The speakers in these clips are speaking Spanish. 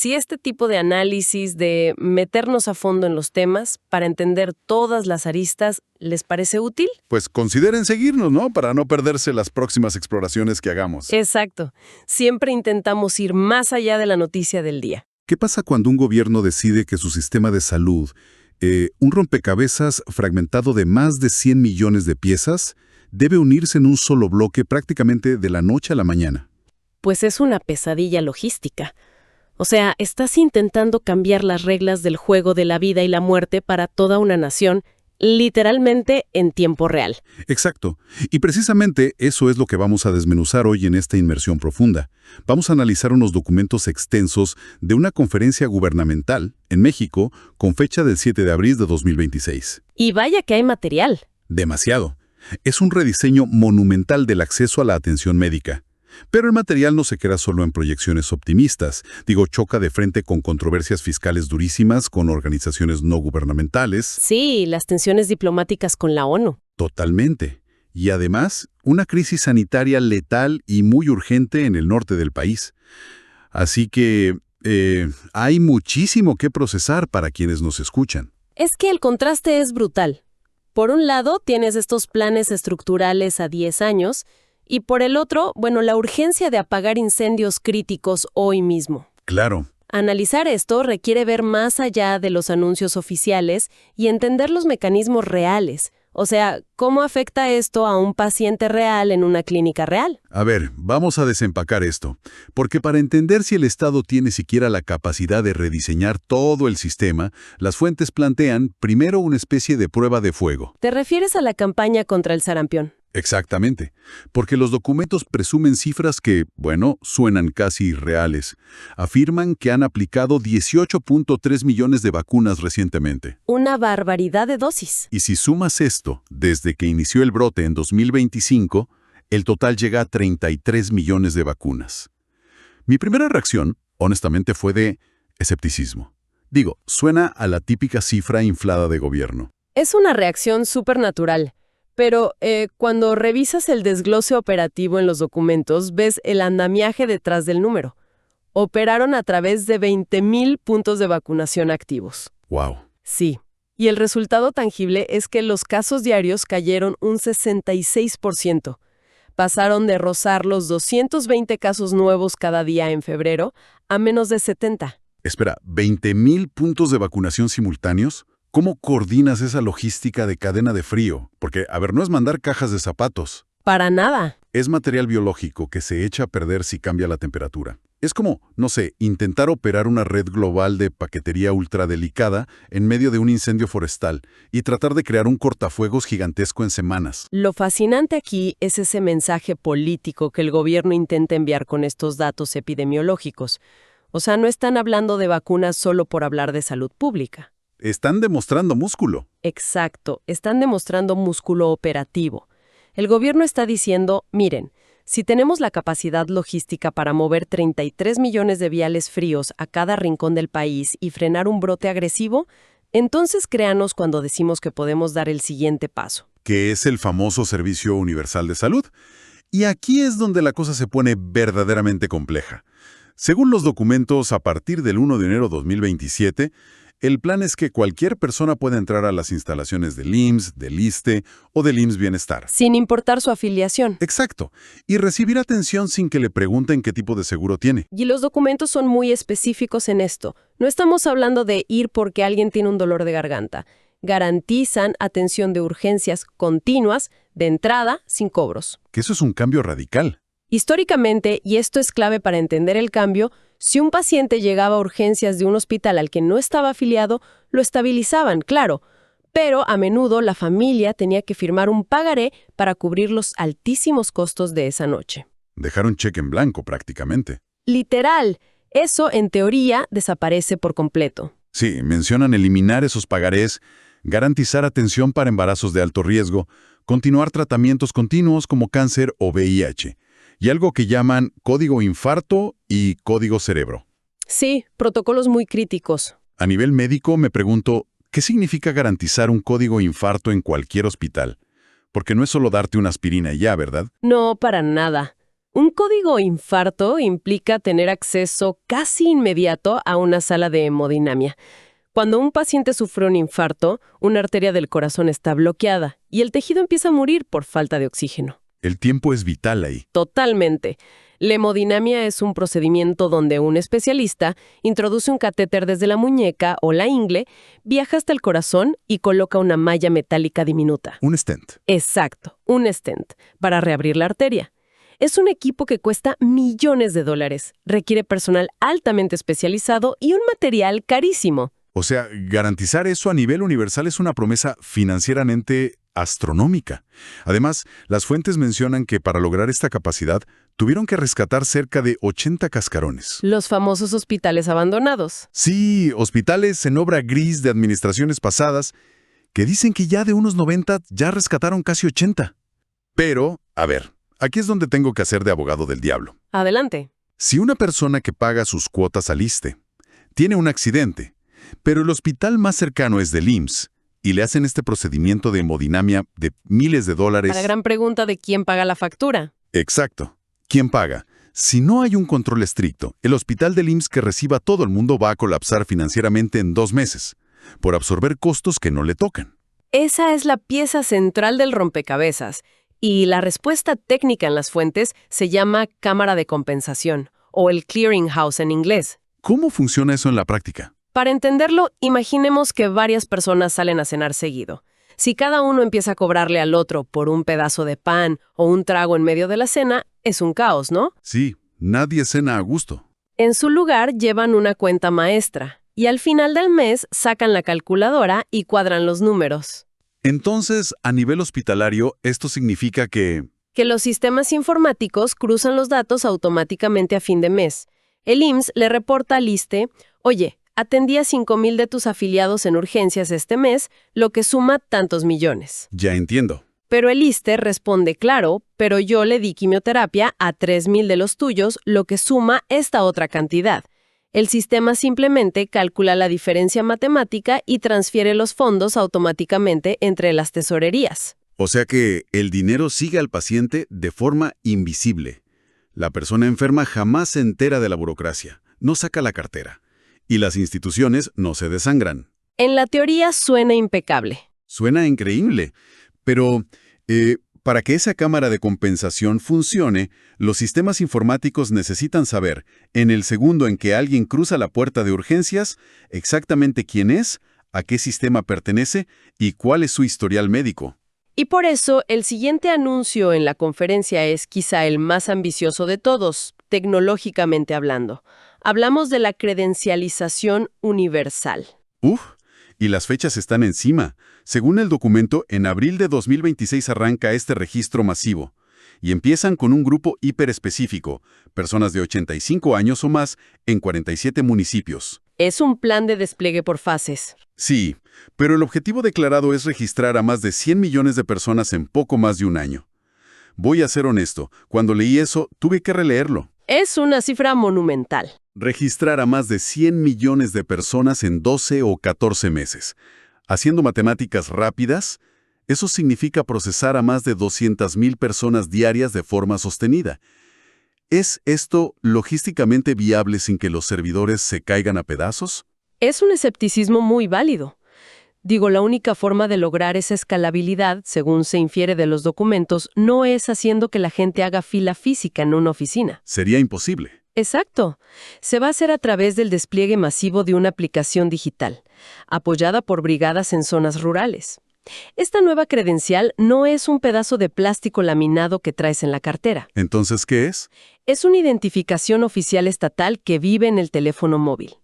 si este tipo de análisis, de meternos a fondo en los temas para entender todas las aristas, les parece útil. Pues consideren seguirnos, ¿no? Para no perderse las próximas exploraciones que hagamos. Exacto. Siempre intentamos ir más allá de la noticia del día. ¿Qué pasa cuando un gobierno decide que su sistema de salud, un rompecabezas fragmentado de más de 100 millones de piezas, debe unirse en un solo bloque prácticamente de la noche a la mañana? Pues es una pesadilla logística. O sea, estás intentando cambiar las reglas del juego de la vida y la muerte para toda una nación, literalmente en tiempo real. Exacto. Y precisamente eso es lo que vamos a desmenuzar hoy en esta inmersión profunda. Vamos a analizar unos documentos extensos de una conferencia gubernamental en México con fecha del 7 de abril de 2026. Y vaya que hay material. Demasiado. Es un rediseño monumental del acceso a la atención médica. Pero el material no se queda solo en proyecciones optimistas. Choca de frente con controversias fiscales durísimas, con organizaciones no gubernamentales. Sí, las tensiones diplomáticas con la ONU. Totalmente. Y además, una crisis sanitaria letal y muy urgente en el norte del país. Así que hay muchísimo que procesar para quienes nos escuchan. Es que el contraste es brutal. Por un lado, tienes estos planes estructurales a 10 años, y por el otro, la urgencia de apagar incendios críticos hoy mismo. Claro. Analizar esto requiere ver más allá de los anuncios oficiales y entender los mecanismos reales. O sea, ¿cómo afecta esto a un paciente real en una clínica real? A ver, vamos a desempacar esto. Porque para entender si el Estado tiene siquiera la capacidad de rediseñar todo el sistema, las fuentes plantean primero una especie de prueba de fuego. ¿Te refieres a la campaña contra el sarampión? Exactamente, porque los documentos presumen cifras que, suenan casi irreales. Afirman que han aplicado 18.3 millones de vacunas recientemente. Una barbaridad de dosis. Y si sumas esto, desde que inició el brote en 2025, el total llega a 33 millones de vacunas. Mi primera reacción, honestamente, fue de escepticismo. Suena a la típica cifra inflada de gobierno. Es una reacción súper natural. Pero cuando revisas el desglose operativo en los documentos, ves el andamiaje detrás del número. Operaron a través de 20,000 puntos de vacunación activos. ¡Wow! Sí. Y el resultado tangible es que los casos diarios cayeron un 66%. Pasaron de rozar los 220 casos nuevos cada día en febrero a menos de 70. Espera, ¿20,000 puntos de vacunación simultáneos? ¿Cómo coordinas esa logística de cadena de frío? Porque, no es mandar cajas de zapatos. Para nada. Es material biológico que se echa a perder si cambia la temperatura. Es como, intentar operar una red global de paquetería ultradelicada en medio de un incendio forestal y tratar de crear un cortafuegos gigantesco en semanas. Lo fascinante aquí es ese mensaje político que el gobierno intenta enviar con estos datos epidemiológicos. O sea, no están hablando de vacunas solo por hablar de salud pública. Están demostrando músculo. Exacto, están demostrando músculo operativo. El gobierno está diciendo, miren, si tenemos la capacidad logística para mover 33 millones de viales fríos a cada rincón del país y frenar un brote agresivo, entonces créanos cuando decimos que podemos dar el siguiente paso. Que es el famoso Servicio Universal de Salud. Y aquí es donde la cosa se pone verdaderamente compleja. Según los documentos, a partir del 1 de enero de 2027, el plan es que cualquier persona pueda entrar a las instalaciones del IMSS, del ISSSTE o del IMSS Bienestar. Sin importar su afiliación. Exacto. Y recibir atención sin que le pregunten qué tipo de seguro tiene. Y los documentos son muy específicos en esto. No estamos hablando de ir porque alguien tiene un dolor de garganta. Garantizan atención de urgencias continuas, de entrada, sin cobros. Que eso es un cambio radical. Históricamente, y esto es clave para entender el cambio, si un paciente llegaba a urgencias de un hospital al que no estaba afiliado, lo estabilizaban, claro, pero a menudo la familia tenía que firmar un pagaré para cubrir los altísimos costos de esa noche. Dejar un cheque en blanco, prácticamente. Literal, eso en teoría desaparece por completo. Sí, mencionan eliminar esos pagarés, garantizar atención para embarazos de alto riesgo, continuar tratamientos continuos como cáncer o VIH. Y algo que llaman código infarto y código cerebro. Sí, protocolos muy críticos. A nivel médico me pregunto, ¿qué significa garantizar un código infarto en cualquier hospital? Porque no es solo darte una aspirina y ya, ¿verdad? No, para nada. Un código infarto implica tener acceso casi inmediato a una sala de hemodinamia. Cuando un paciente sufre un infarto, una arteria del corazón está bloqueada y el tejido empieza a morir por falta de oxígeno. El tiempo es vital ahí. Totalmente. La hemodinamia es un procedimiento donde un especialista introduce un catéter desde la muñeca o la ingle, viaja hasta el corazón y coloca una malla metálica diminuta. Un stent. Exacto, un stent, para reabrir la arteria. Es un equipo que cuesta millones de dólares, requiere personal altamente especializado y un material carísimo. O sea, garantizar eso a nivel universal es una promesa financieramente astronómica. Además, las fuentes mencionan que para lograr esta capacidad tuvieron que rescatar cerca de 80 cascarones. Los famosos hospitales abandonados. Sí, hospitales en obra gris de administraciones pasadas que dicen que ya de unos 90 ya rescataron casi 80. Pero, a ver, aquí es donde tengo que hacer de abogado del diablo. Adelante. Si una persona que paga sus cuotas al ISSSTE tiene un accidente, pero el hospital más cercano es del IMSS, y le hacen este procedimiento de hemodinamia de miles de dólares. La gran pregunta de quién paga la factura. Exacto. ¿Quién paga? Si no hay un control estricto, el hospital del IMSS que reciba a todo el mundo va a colapsar financieramente en 2 meses, por absorber costos que no le tocan. Esa es la pieza central del rompecabezas, y la respuesta técnica en las fuentes se llama cámara de compensación, o el clearinghouse en inglés. ¿Cómo funciona eso en la práctica? Para entenderlo, imaginemos que varias personas salen a cenar seguido. Si cada uno empieza a cobrarle al otro por un pedazo de pan o un trago en medio de la cena, es un caos, ¿no? Sí, nadie cena a gusto. En su lugar llevan una cuenta maestra, y al final del mes sacan la calculadora y cuadran los números. Entonces, a nivel hospitalario, esto significa que los sistemas informáticos cruzan los datos automáticamente a fin de mes. El IMSS le reporta al ISSSTE, oye, atendí a 5,000 de tus afiliados en urgencias este mes, lo que suma tantos millones. ya entiendo. Pero el ISSSTE responde, claro, pero yo le di quimioterapia a 3,000 de los tuyos, lo que suma esta otra cantidad. El sistema simplemente calcula la diferencia matemática y transfiere los fondos automáticamente entre las tesorerías. O sea que el dinero sigue al paciente de forma invisible. La persona enferma jamás se entera de la burocracia, no saca la cartera. Y las instituciones no se desangran. En la teoría suena impecable. Suena increíble, pero para que esa cámara de compensación funcione, los sistemas informáticos necesitan saber, en el segundo en que alguien cruza la puerta de urgencias, exactamente quién es, a qué sistema pertenece y cuál es su historial médico. Y por eso, el siguiente anuncio en la conferencia es quizá el más ambicioso de todos, tecnológicamente hablando. Hablamos de la credencialización universal. Y las fechas están encima. Según el documento, en abril de 2026 arranca este registro masivo. Y empiezan con un grupo hiperespecífico, personas de 85 años o más, en 47 municipios. Es un plan de despliegue por fases. Sí, pero el objetivo declarado es registrar a más de 100 millones de personas en poco más de un año. Voy a ser honesto, cuando leí eso, tuve que releerlo. Es una cifra monumental. Registrar a más de 100 millones de personas en 12 o 14 meses. Haciendo matemáticas rápidas, eso significa procesar a más de 200,000 personas diarias de forma sostenida. ¿Es esto logísticamente viable sin que los servidores se caigan a pedazos? Es un escepticismo muy válido. Digo, la única forma de lograr esa escalabilidad, según se infiere de los documentos, no es haciendo que la gente haga fila física en una oficina. Sería imposible. Exacto. Se va a hacer a través del despliegue masivo de una aplicación digital, apoyada por brigadas en zonas rurales. Esta nueva credencial no es un pedazo de plástico laminado que traes en la cartera. ¿Entonces qué es? Es una identificación oficial estatal que vive en el teléfono móvil.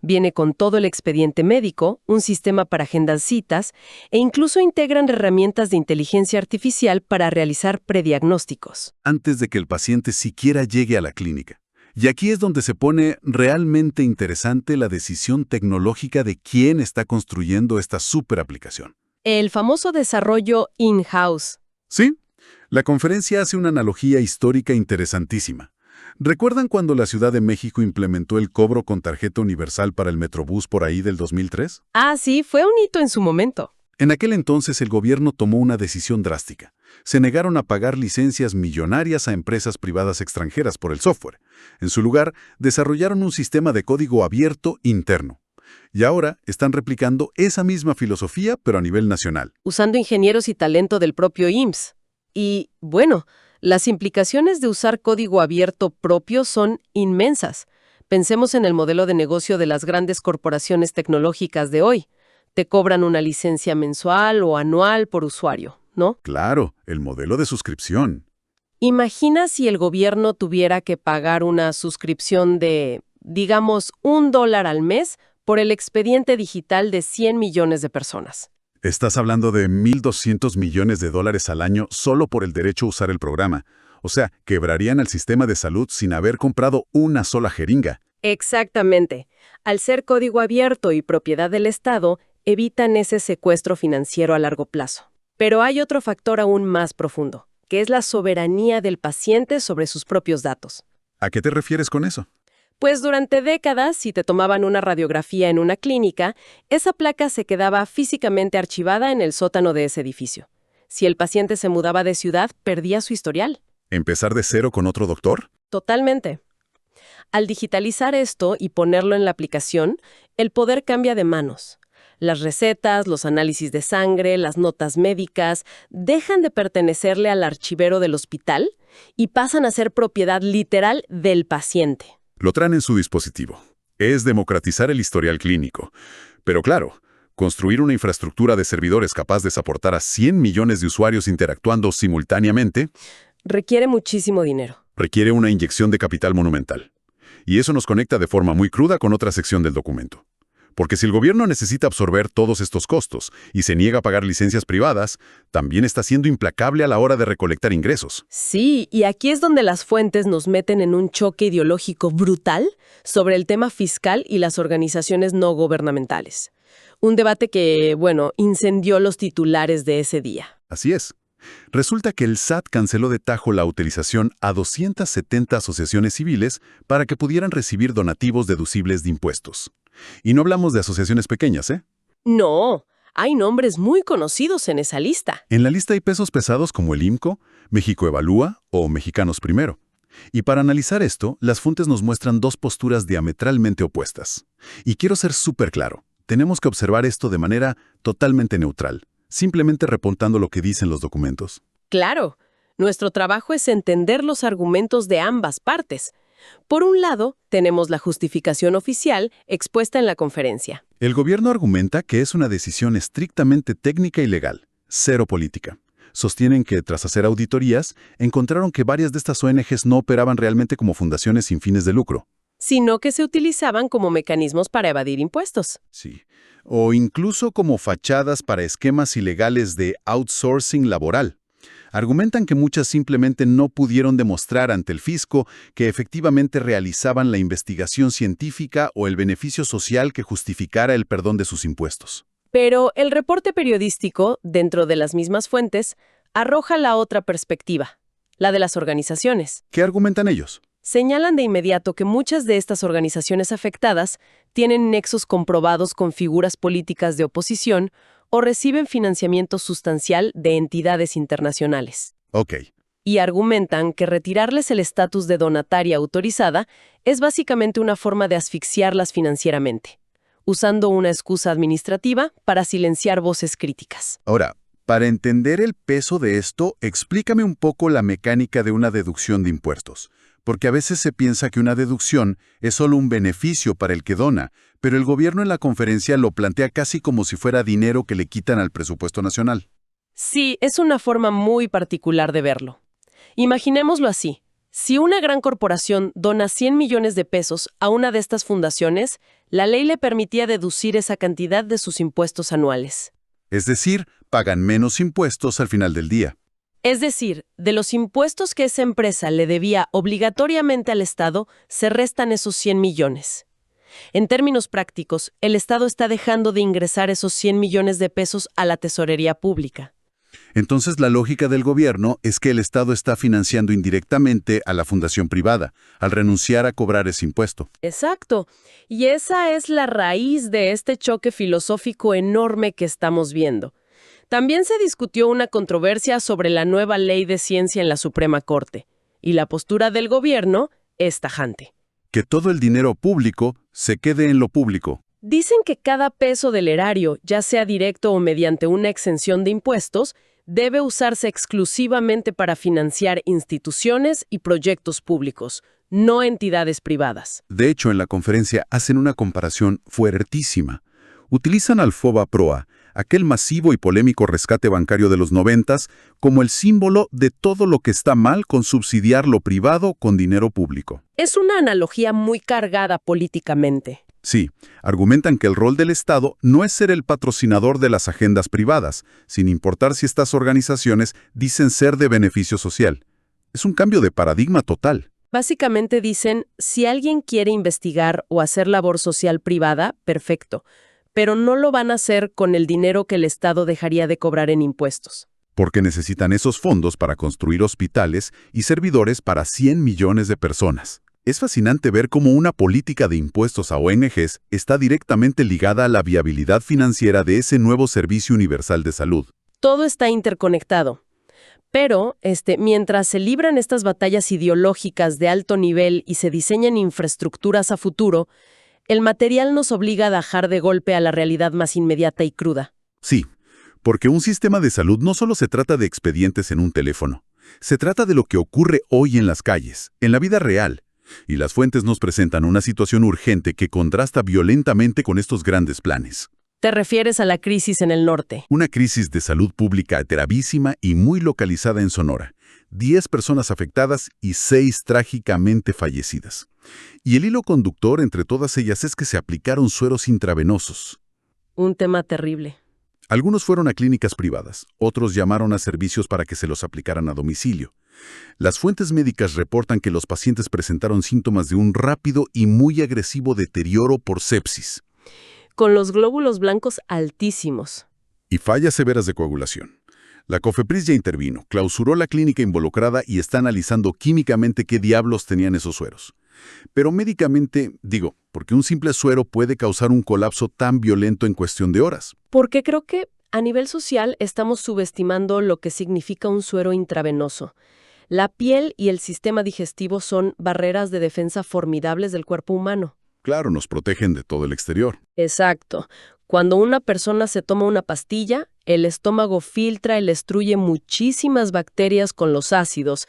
Viene con todo el expediente médico, un sistema para agendar citas e incluso integran herramientas de inteligencia artificial para realizar prediagnósticos. Antes de que el paciente siquiera llegue a la clínica. Y aquí es donde se pone realmente interesante la decisión tecnológica de quién está construyendo esta superaplicación. El famoso desarrollo in-house. Sí, la conferencia hace una analogía histórica interesantísima. ¿Recuerdan cuando la Ciudad de México implementó el cobro con tarjeta universal para el Metrobús por ahí del 2003? Ah, sí, fue un hito en su momento. En aquel entonces el gobierno tomó una decisión drástica. se negaron a pagar licencias millonarias a empresas privadas extranjeras por el software. En su lugar, desarrollaron un sistema de código abierto interno. Y ahora están replicando esa misma filosofía, pero a nivel nacional. Usando ingenieros y talento del propio IMSS. Y, bueno, las implicaciones de usar código abierto propio son inmensas. Pensemos en el modelo de negocio de las grandes corporaciones tecnológicas de hoy. Te cobran una licencia mensual o anual por usuario, ¿no? Claro, el modelo de suscripción. Imagina si el gobierno tuviera que pagar una suscripción de, digamos, $1 al mes por el expediente digital de 100 millones de personas. Estás hablando de $1.200 millones al año solo por el derecho a usar el programa. O sea, quebrarían el sistema de salud sin haber comprado una sola jeringa. Exactamente. Al ser código abierto y propiedad del Estado, evitan ese secuestro financiero a largo plazo. Pero hay otro factor aún más profundo, que es la soberanía del paciente sobre sus propios datos. ¿A qué te refieres con eso? Pues durante décadas, si te tomaban una radiografía en una clínica, esa placa se quedaba físicamente archivada en el sótano de ese edificio. Si el paciente se mudaba de ciudad, perdía su historial. ¿Empezar de cero con otro doctor? Totalmente. Al digitalizar esto y ponerlo en la aplicación, el poder cambia de manos. Las recetas, los análisis de sangre, las notas médicas, dejan de pertenecerle al archivero del hospital y pasan a ser propiedad literal del paciente. Lo traen en su dispositivo. Es democratizar el historial clínico. Pero claro, construir una infraestructura de servidores capaz de soportar a 100 millones de usuarios interactuando simultáneamente requiere muchísimo dinero. Requiere una inyección de capital monumental. Y eso nos conecta de forma muy cruda con otra sección del documento. Porque si el gobierno necesita absorber todos estos costos y se niega a pagar licencias privadas, también está siendo implacable a la hora de recolectar ingresos. Sí, y aquí es donde las fuentes nos meten en un choque ideológico brutal sobre el tema fiscal y las organizaciones no gubernamentales. Un debate que, bueno, incendió los titulares de ese día. Así es. Resulta que el SAT canceló de tajo la autorización a 270 asociaciones civiles para que pudieran recibir donativos deducibles de impuestos. Y no hablamos de asociaciones pequeñas, ¿eh? No, hay nombres muy conocidos en esa lista. En la lista hay pesos pesados como el IMCO, México Evalúa o Mexicanos Primero. Y para analizar esto, las fuentes nos muestran dos posturas diametralmente opuestas. Y quiero ser súper claro, tenemos que observar esto de manera totalmente neutral, simplemente reportando lo que dicen los documentos. Claro, nuestro trabajo es entender los argumentos de ambas partes. Por un lado, tenemos la justificación oficial expuesta en la conferencia. El gobierno argumenta que es una decisión estrictamente técnica y legal, cero política. Sostienen que, tras hacer auditorías, encontraron que varias de estas ONGs no operaban realmente como fundaciones sin fines de lucro. Sino que se utilizaban como mecanismos para evadir impuestos. Sí. O incluso como fachadas para esquemas ilegales de outsourcing laboral. Argumentan que muchas simplemente no pudieron demostrar ante el fisco que efectivamente realizaban la investigación científica o el beneficio social que justificara el perdón de sus impuestos. Pero el reporte periodístico, dentro de las mismas fuentes, arroja la otra perspectiva, la de las organizaciones. ¿Qué argumentan ellos? Señalan de inmediato que muchas de estas organizaciones afectadas tienen nexos comprobados con figuras políticas de oposición o reciben financiamiento sustancial de entidades internacionales. Ok. Y argumentan que retirarles el estatus de donataria autorizada es básicamente una forma de asfixiarlas financieramente, usando una excusa administrativa para silenciar voces críticas. Ahora, para entender el peso de esto, explícame un poco la mecánica de una deducción de impuestos. Porque a veces se piensa que una deducción es solo un beneficio para el que dona, pero el gobierno en la conferencia lo plantea casi como si fuera dinero que le quitan al presupuesto nacional. Sí, es una forma muy particular de verlo. Imaginémoslo así. Si una gran corporación dona 100 millones de pesos a una de estas fundaciones, la ley le permitía deducir esa cantidad de sus impuestos anuales. Es decir, pagan menos impuestos al final del día. Es decir, de los impuestos que esa empresa le debía obligatoriamente al Estado, se restan esos 100 millones. En términos prácticos, el Estado está dejando de ingresar esos 100 millones de pesos a la tesorería pública. Entonces la lógica del gobierno es que el Estado está financiando indirectamente a la fundación privada, al renunciar a cobrar ese impuesto. Exacto. Y esa es la raíz de este choque filosófico enorme que estamos viendo. También se discutió una controversia sobre la nueva ley de ciencia en la Suprema Corte, y la postura del gobierno es tajante. Que todo el dinero público se quede en lo público. Dicen que cada peso del erario, ya sea directo o mediante una exención de impuestos, debe usarse exclusivamente para financiar instituciones y proyectos públicos, no entidades privadas. De hecho, en la conferencia hacen una comparación fuertísima. Utilizan al FOBAPROA, aquel masivo y polémico rescate bancario de los 90s, como el símbolo de todo lo que está mal con subsidiar lo privado con dinero público. Es una analogía muy cargada políticamente. Sí, argumentan que el rol del Estado no es ser el patrocinador de las agendas privadas, sin importar si estas organizaciones dicen ser de beneficio social. Es un cambio de paradigma total. Básicamente dicen, si alguien quiere investigar o hacer labor social privada, perfecto, pero no lo van a hacer con el dinero que el Estado dejaría de cobrar en impuestos. Porque necesitan esos fondos para construir hospitales y servidores para 100 millones de personas. Es fascinante ver cómo una política de impuestos a ONGs está directamente ligada a la viabilidad financiera de ese nuevo servicio universal de salud. Todo está interconectado. Pero, mientras se libran estas batallas ideológicas de alto nivel y se diseñan infraestructuras a futuro, el material nos obliga a bajar de golpe a la realidad más inmediata y cruda. Sí, porque un sistema de salud no solo se trata de expedientes en un teléfono. Se trata de lo que ocurre hoy en las calles, en la vida real. Y las fuentes nos presentan una situación urgente que contrasta violentamente con estos grandes planes. ¿Te refieres a la crisis en el norte? Una crisis de salud pública gravísima y muy localizada en Sonora. 10 personas afectadas y 6 trágicamente fallecidas. Y el hilo conductor entre todas ellas es que se aplicaron sueros intravenosos. Un tema terrible. Algunos fueron a clínicas privadas, otros llamaron a servicios para que se los aplicaran a domicilio. Las fuentes médicas reportan que los pacientes presentaron síntomas de un rápido y muy agresivo deterioro por sepsis. Con los glóbulos blancos altísimos. Y fallas severas de coagulación. La COFEPRIS ya intervino, clausuró la clínica involucrada y está analizando químicamente qué diablos tenían esos sueros. Pero médicamente, porque un simple suero puede causar un colapso tan violento en cuestión de horas. Porque creo que a nivel social estamos subestimando lo que significa un suero intravenoso. La piel y el sistema digestivo son barreras de defensa formidables del cuerpo humano. Claro, nos protegen de todo el exterior. Exacto. Cuando una persona se toma una pastilla, el estómago filtra y destruye muchísimas bacterias con los ácidos,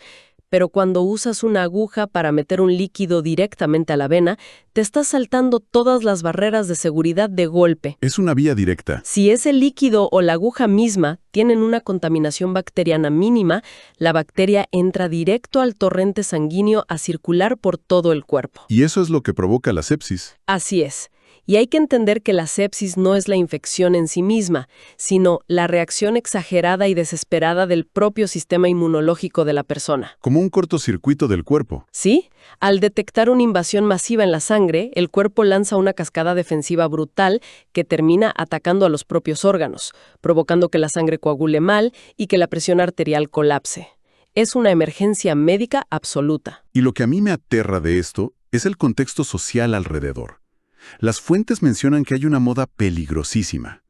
pero cuando usas una aguja para meter un líquido directamente a la vena, te estás saltando todas las barreras de seguridad de golpe. Es una vía directa. Si ese líquido o la aguja misma tienen una contaminación bacteriana mínima, la bacteria entra directo al torrente sanguíneo a circular por todo el cuerpo. Y eso es lo que provoca la sepsis. Así es. Y hay que entender que la sepsis no es la infección en sí misma, sino la reacción exagerada y desesperada del propio sistema inmunológico de la persona. Como un cortocircuito del cuerpo. ¿Sí? Al detectar una invasión masiva en la sangre, el cuerpo lanza una cascada defensiva brutal que termina atacando a los propios órganos, provocando que la sangre coagule mal y que la presión arterial colapse. Es una emergencia médica absoluta. Y lo que a mí me aterra de esto es el contexto social alrededor. Las fuentes mencionan que hay una moda peligrosísima,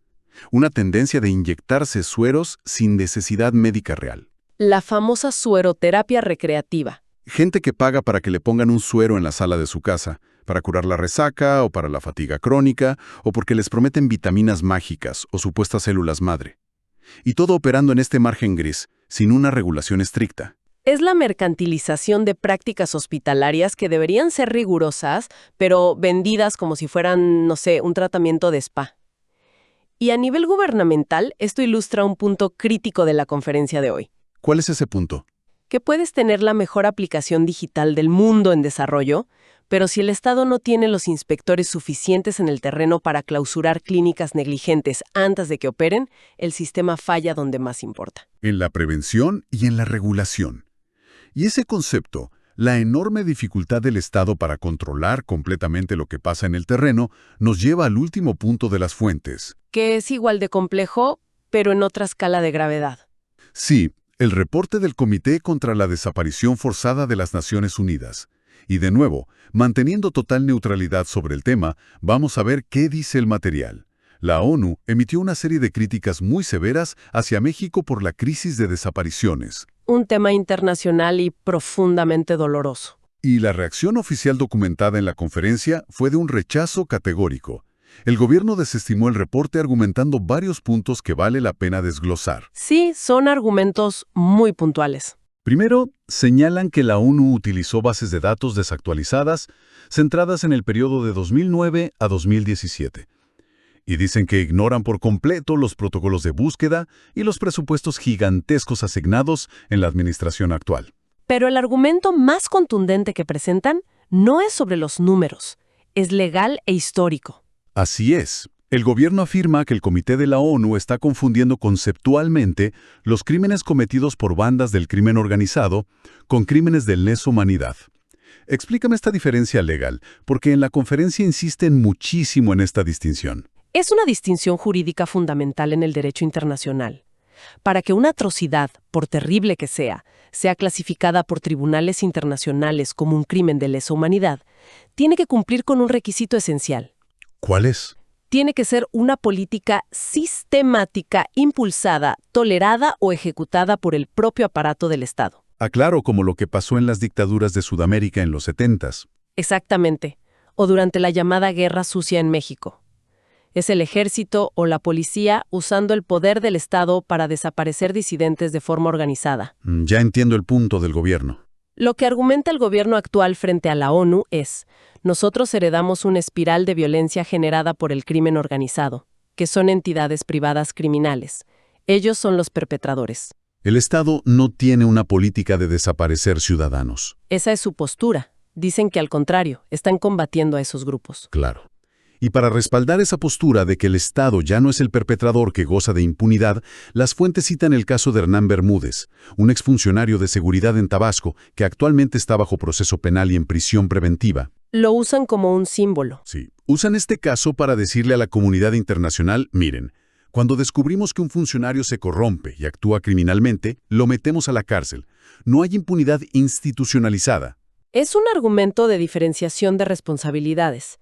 una tendencia de inyectarse sueros sin necesidad médica real. La famosa sueroterapia recreativa. Gente que paga para que le pongan un suero en la sala de su casa, para curar la resaca o para la fatiga crónica, o porque les prometen vitaminas mágicas o supuestas células madre. Y todo operando en este margen gris, sin una regulación estricta. Es la mercantilización de prácticas hospitalarias que deberían ser rigurosas, pero vendidas como si fueran, un tratamiento de spa. Y a nivel gubernamental, esto ilustra un punto crítico de la conferencia de hoy. ¿Cuál es ese punto? Que puedes tener la mejor aplicación digital del mundo en desarrollo, pero si el Estado no tiene los inspectores suficientes en el terreno para clausurar clínicas negligentes antes de que operen, el sistema falla donde más importa. En la prevención y en la regulación. Y ese concepto, la enorme dificultad del Estado para controlar completamente lo que pasa en el terreno, nos lleva al último punto de las fuentes. Que es igual de complejo, pero en otra escala de gravedad. Sí, el reporte del Comité contra la Desaparición Forzada de las Naciones Unidas. Y de nuevo, manteniendo total neutralidad sobre el tema, vamos a ver qué dice el material. La ONU emitió una serie de críticas muy severas hacia México por la crisis de desapariciones. Un tema internacional y profundamente doloroso. Y la reacción oficial documentada en la conferencia fue de un rechazo categórico. El gobierno desestimó el reporte argumentando varios puntos que vale la pena desglosar. Sí, son argumentos muy puntuales. Primero, señalan que la ONU utilizó bases de datos desactualizadas centradas en el periodo de 2009 a 2017. Y dicen que ignoran por completo los protocolos de búsqueda y los presupuestos gigantescos asignados en la administración actual. Pero el argumento más contundente que presentan no es sobre los números, es legal e histórico. Así es. El gobierno afirma que el Comité de la ONU está confundiendo conceptualmente los crímenes cometidos por bandas del crimen organizado con crímenes de lesa humanidad. Explícame esta diferencia legal, porque en la conferencia insisten muchísimo en esta distinción. Es una distinción jurídica fundamental en el derecho internacional. Para que una atrocidad, por terrible que sea clasificada por tribunales internacionales como un crimen de lesa humanidad, tiene que cumplir con un requisito esencial. ¿Cuál es? Tiene que ser una política sistemática, impulsada, tolerada o ejecutada por el propio aparato del Estado. Aclaro, como lo que pasó en las dictaduras de Sudamérica en los 70s. Exactamente. O durante la llamada Guerra Sucia en México. Es el ejército o la policía usando el poder del Estado para desaparecer disidentes de forma organizada. Ya entiendo el punto del gobierno. Lo que argumenta el gobierno actual frente a la ONU es: nosotros heredamos una espiral de violencia generada por el crimen organizado, que son entidades privadas criminales. Ellos son los perpetradores. El Estado no tiene una política de desaparecer ciudadanos. Esa es su postura. Dicen que al contrario, están combatiendo a esos grupos. Claro. Y para respaldar esa postura de que el Estado ya no es el perpetrador que goza de impunidad, las fuentes citan el caso de Hernán Bermúdez, un exfuncionario de seguridad en Tabasco que actualmente está bajo proceso penal y en prisión preventiva. Lo usan como un símbolo. Sí, usan este caso para decirle a la comunidad internacional, miren, cuando descubrimos que un funcionario se corrompe y actúa criminalmente, lo metemos a la cárcel. No hay impunidad institucionalizada. Es un argumento de diferenciación de responsabilidades.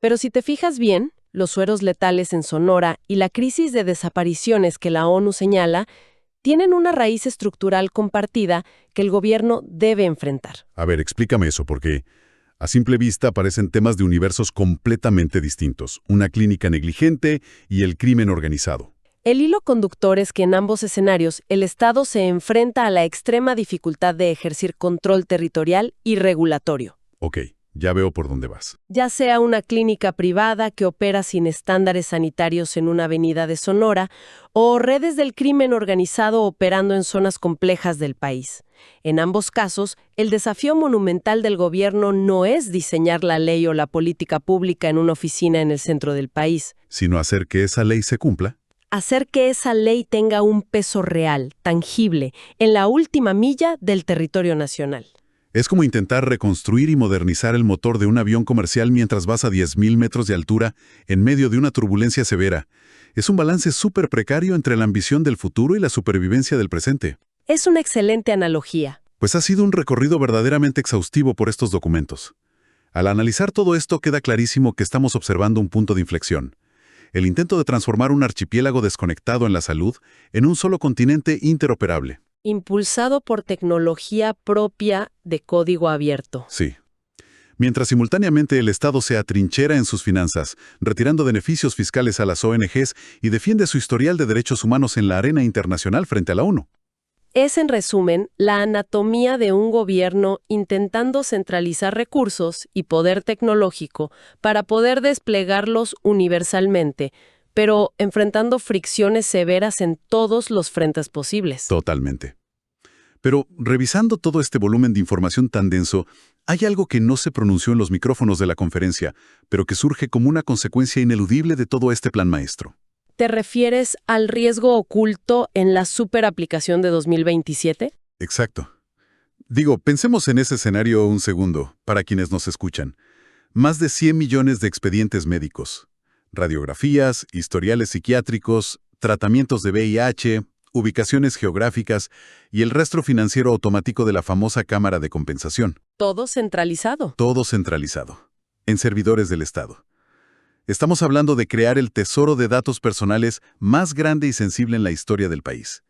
Pero si te fijas bien, los sueros letales en Sonora y la crisis de desapariciones que la ONU señala tienen una raíz estructural compartida que el gobierno debe enfrentar. A ver, explícame eso, porque a simple vista parecen temas de universos completamente distintos. Una clínica negligente y el crimen organizado. El hilo conductor es que en ambos escenarios el Estado se enfrenta a la extrema dificultad de ejercer control territorial y regulatorio. Ok. Ya veo por dónde vas. Ya sea una clínica privada que opera sin estándares sanitarios en una avenida de Sonora, o redes del crimen organizado operando en zonas complejas del país. En ambos casos, el desafío monumental del gobierno no es diseñar la ley o la política pública en una oficina en el centro del país, sino hacer que esa ley se cumpla. Hacer que esa ley tenga un peso real, tangible, en la última milla del territorio nacional. Es como intentar reconstruir y modernizar el motor de un avión comercial mientras vas a 10.000 metros de altura en medio de una turbulencia severa. Es un balance súper precario entre la ambición del futuro y la supervivencia del presente. Es una excelente analogía. Pues ha sido un recorrido verdaderamente exhaustivo por estos documentos. Al analizar todo esto queda clarísimo que estamos observando un punto de inflexión. El intento de transformar un archipiélago desconectado en la salud en un solo continente interoperable. Impulsado por tecnología propia de código abierto. Sí. Mientras simultáneamente el Estado se atrinchera en sus finanzas, retirando beneficios fiscales a las ONGs y defiende su historial de derechos humanos en la arena internacional frente a la ONU. Es, en resumen, la anatomía de un gobierno intentando centralizar recursos y poder tecnológico para poder desplegarlos universalmente, pero enfrentando fricciones severas en todos los frentes posibles. Totalmente. Pero, revisando todo este volumen de información tan denso, hay algo que no se pronunció en los micrófonos de la conferencia, pero que surge como una consecuencia ineludible de todo este plan maestro. ¿Te refieres al riesgo oculto en la superaplicación de 2027? Exacto. Digo, pensemos en ese escenario un segundo, para quienes nos escuchan. Más de 100 millones de expedientes médicos. Radiografías, historiales psiquiátricos, tratamientos de VIH, ubicaciones geográficas y el rastro financiero automático de la famosa Cámara de Compensación. Todo centralizado. Todo centralizado, en servidores del Estado. Estamos hablando de crear el tesoro de datos personales más grande y sensible en la historia del país.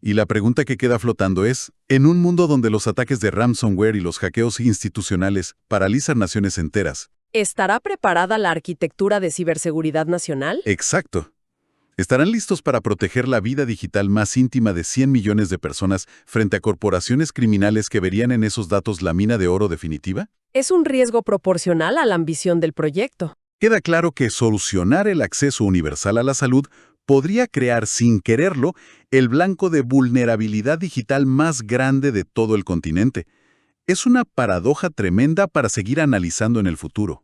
Y la pregunta que queda flotando es, en un mundo donde los ataques de ransomware y los hackeos institucionales paralizan naciones enteras. ¿Estará preparada la arquitectura de ciberseguridad nacional? Exacto. ¿Estarán listos para proteger la vida digital más íntima de 100 millones de personas frente a corporaciones criminales que verían en esos datos la mina de oro definitiva? Es un riesgo proporcional a la ambición del proyecto. Queda claro que solucionar el acceso universal a la salud podría crear, sin quererlo, el blanco de vulnerabilidad digital más grande de todo el continente. Es una paradoja tremenda para seguir analizando en el futuro.